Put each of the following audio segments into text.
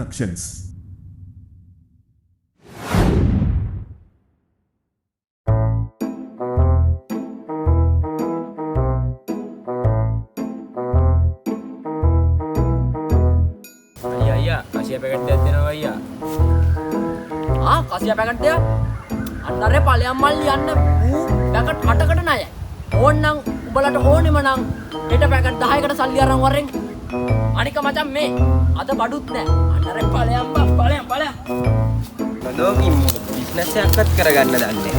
Productions. Ayah, kasih paket dia tiada ayah. Ah, kasih paket dia. Antara paling amal yang paket kata-kata naya. Orang ubalat orang mana kita paket dah kata saliaran orang. Anika macam me, ada badut ne. Antara paling. Kalau ini bisnes yang kat kerana dah ni.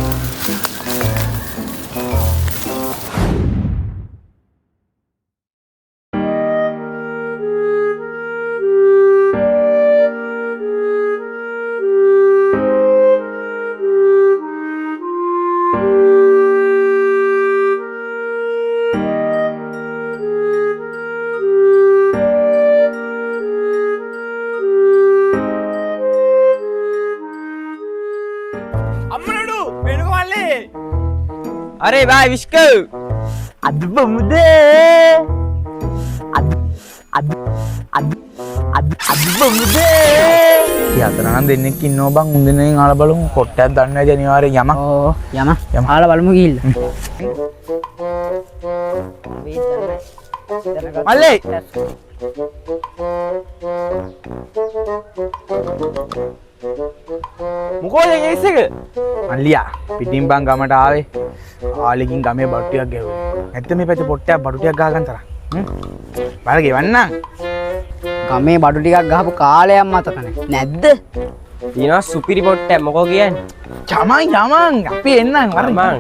अरे भाई विश्कु අදබමුදේ අදබමුදේ යතරනම් දෙන්නෙක් ඉන්නවා බං උන්දෙනෙන් ආලා බලමු කොට්ටයක් දන්නේ නැති අනිවාර්යෙන් යම ආලා බලමු ගිහිල්ලා. මල්ලේ මොකෝ දැන් ඒස් එක මල්ලියා පිටින් බං ගමට ආවේ ආලෙකින් ගමේ බඩු ටිකක් ගැහුවේ නැත්නම් මේ පැත්තේ පොට්ටයක් බඩු ටිකක් ගහගන්න තරම් බාර ගෙවන්නම් ගමේ බඩු ටිකක් ගහපු කාලයක් මතකනේ. නැද්ද? Dina supiri potte මොකෝ කියන්නේ? යමන් අපි එන්නම් මං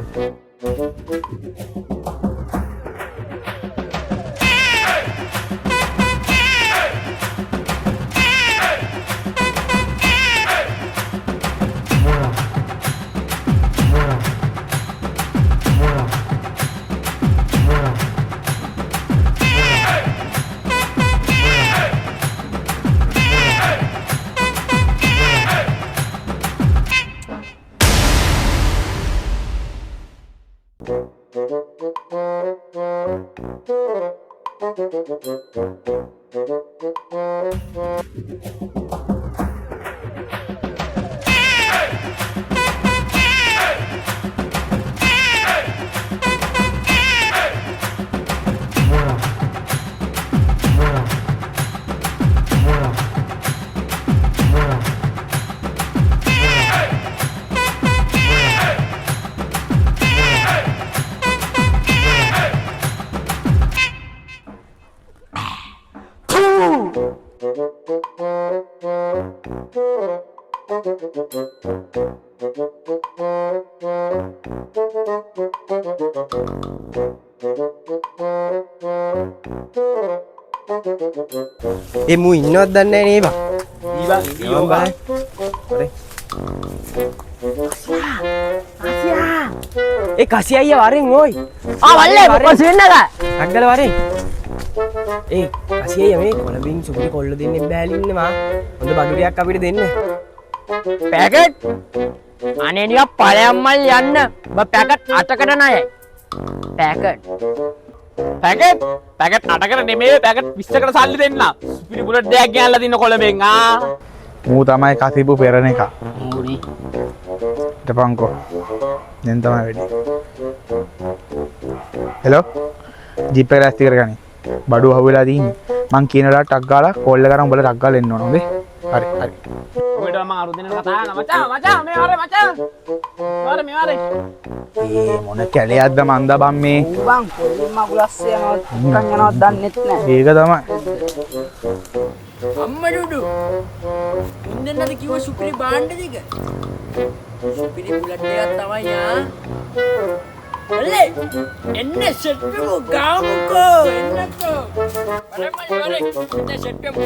mu innod danne ne ba. Iya bang. Kasih ayah waring woi. Ah, මල්ලේ මොකද වෙන්නද? Aggal waring. Kasih ayah me කොළඹින් සුපිරි කොල්ල දෙන්නේ බෑලින්නේ මා. හොඳ බඩු ටිකක් අපිට දෙන්න. පැකට් අනේ නිකන් පළයන් මල් යන්න. ඔබ පැකට් 8කට ණයයි. පැකට් 8කට නෙමෙයි පැකට් 20කට සල්ලි දෙන්න. සුපිරි බුලට් දෙකක් ගෙනල්ලා දින්න කොළඹෙන් මූ තමයි කතිබු පෙරණ එක හිටපන්කෝ දැන් තමයි වෙන්නේ හෙලෝ ජීප් එක රැස්ති කරගනි බඩු අහුවෙලා තියෙන්නේ මං කියනලා ටක් ගාලා කෝල් එක කරන් උඹලා ටක් ගාලා එන්න ඕන හොඳේ හරි ඔබට මම අරු දෙන කතා කරනවා මචං මේ වරේ මචං මේ වරේ මොන කැලයක්ද මන්ද බම් මේ බං කොල්ලෙන් මගුලස්සේ යනවා නිකන් යනවා දන්නෙත් නැහැ. ඒක තමයි අම්මඩුඩු ඉන්දන්නද කිව්ව සුපිරි බාණ්ඩ දෙක. සුපිරි බුලට් එකක් තමයි අල්ලේ එන්න සෙට් එක ගාමුකෝ එන්නකෝ. වරේ එන්න සෙට් එක.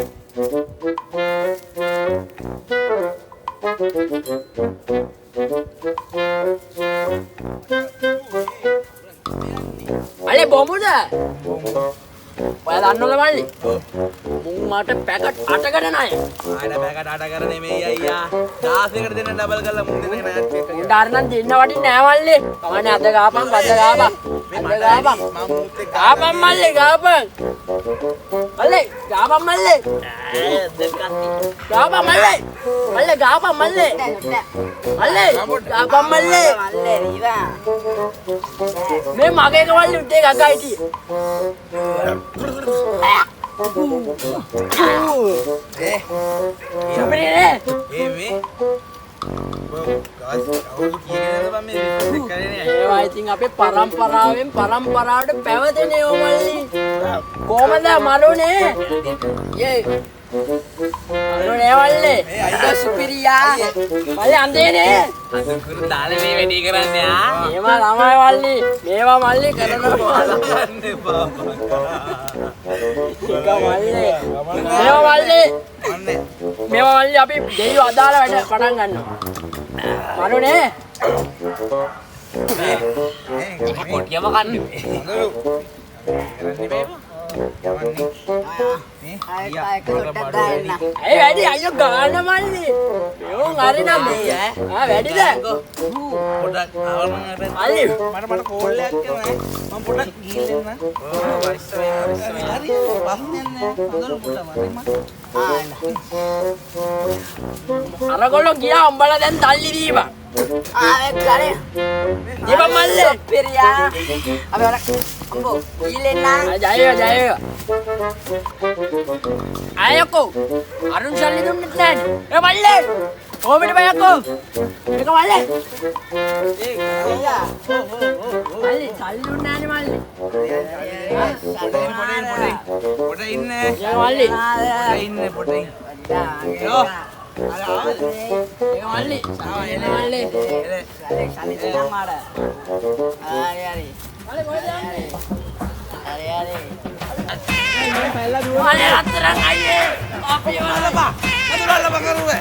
අලේ බොමුද? ඔයා දන්නවද මල්ලි? මුන් මට පැකට් 8කට ණය. ආයෙත් පැකට් 8 කර නෙමෙයි අයියා 16කට දෙන්න ඩබල් කරලා මුන් දෙන්න නෑ චෙක් එක. උන්ට අර නම් දෙන්න වටින්නේ නෑ මල්ලි. කමන්නේ අද ගාපන් පද ගාපන්. අද ගාපන්. ගාපන් මල්ලි ගාපන්. මල්ලි ගාපන් මල්ලි. ගාපන් මල්ලි. මල්ලි ගාපන් මල්ලි. මල්ලි ගාපන් මල්ලි. මේ මගේ කවල්ලි උත්තේ ගගා හිටියේ. සුපිරිනේ. ඒවා ඉතින් අපේ පරම්පරාවෙන් පරම්පරාවට පැවතෙන ඒවා මල්ලි. කොහමද මරුනේ? යේ. මරුනේ මල්ලි. අයියා සුපිරියා. මල්ලි අන්දේනේ. අසුකුරු දාලා මේ වැඩි කරන්නේ ආ. මේවා ළමයි මල්ලි. මේවා මල්ලි කරනවා. අන්නේ බාබා. මේවා මල්ලි අපි දෙයියෝ අදාළ වැඩ පටන් ගන්නවා. මරුනේ. කොටියම කන්නේ. ඒ වැඩි අයියෝ ගාන්න මල්ලි. යෝන් හරිනම් මේ වැඩිද? පොඩක් මල්ලි මට කෝල් එකක් කරනවා මම පොඩක් ගිහින් එන්න. හරි බස්නේ නෑ. හොඳට පොඩක් අරගොල්ලෝ ගියා උඹලා දැන් තල්ලි දීපන්. ආවෙත් ගානේ. දීපන් මල්ලි. පෙරියා. අපි වල අම්බෝ ඊලෙන්න. ජය. අයකෝ අරුන් සල්ලි දුන්නෙත් නෑනේ. ඒ මල්ලි. කොහොමද බයකෝ? මේක මල්ලි. මල්ලි සල්ලි දුන්නේ නෑනේ මල්ලි. පොඩ ඉන්න. ඒ මල්ලි. පොඩ ඉන්න. ඒක මල්ලි. මල්ලි. සල්ලි දෙන්න මාර. හරි. මල්ලි කොහෙද යන්නේ? හරි. මල්ලි අතරන් අයියේ. අපි අලපා. අතුරල්ලා බකරුවේ.